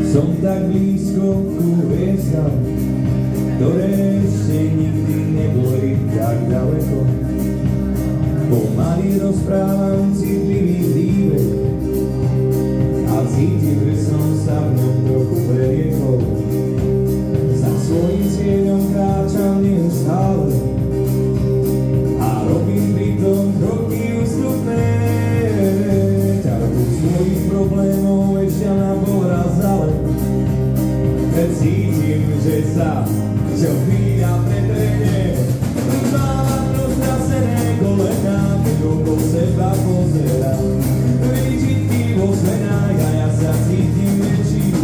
Som tak blízko ku hviezdam, ktoré ešte nikdy neboli tak ďaleko. Pomaly rozprávam citlivý príbeh a cítim, že som sa v ňom trochu preriekol. Za svojím cieľom kráčam neustále a robím pritom kroky ústupné. Ťarku svojich problémov ešte na poraz zale. Keď cítim, že sa čo chvíľa pretrenie, mávam roztrasené kolená, keď okolo seba pozerám. Výčitky vo zmenách a ja sa cítim väčší.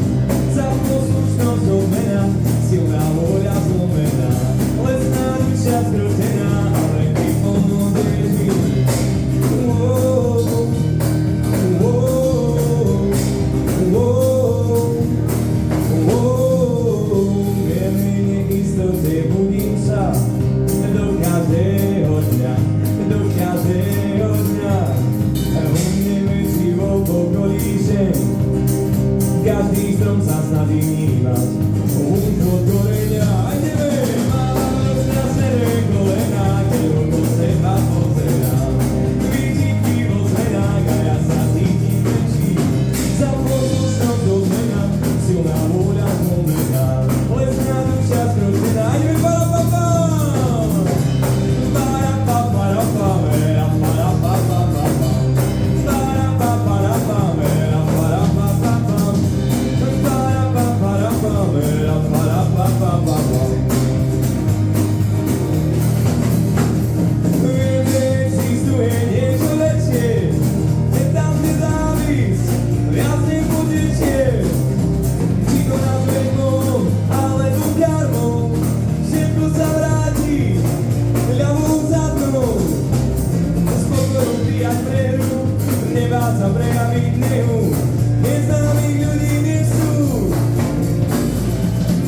Za poslušnosť odmena, silná voľa zlomená, lesná duša skrotená, ale ty pomôžeš mi. Budím sa do každého dňa, do každého dňa. Umneme živou pokolíšem, každý strom sa snaží vnímať. Úchod koreňa, aj tebe mám roztrasené kolená, keď okolo seba pozerám. Výčitky vo zmenách a ja sa cítim väčší. Za poslušnosť odmena, silná vôľa zlomená, lesná duša skrotená. Sa prejaviť nehu, neznámych ľudí nesú.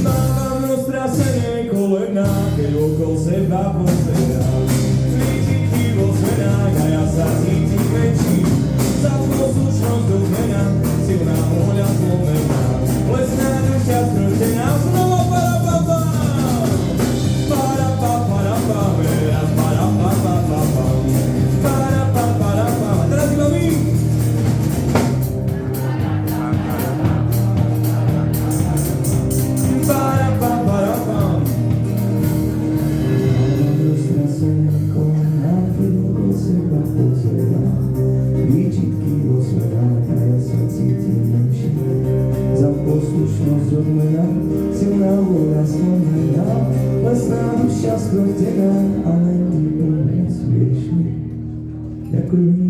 Mávam roztrasené kolená, keď okolo seba pozerám. Výčitky vo zmenách a ja sa cítim väčší. Za poslušnosť odmena, silná vôľa zlomená, lesná duša skrotená. Znova parapapa, parapapa, parapapa, parapapa. Teraz iba my. Výčitky vo svetách a ja sa cítim menší. Za poslušnosť odmena, silná vôľa zlomená, lesná duša skrotená, ale ty pomôcť vieš mi. Ďakujem.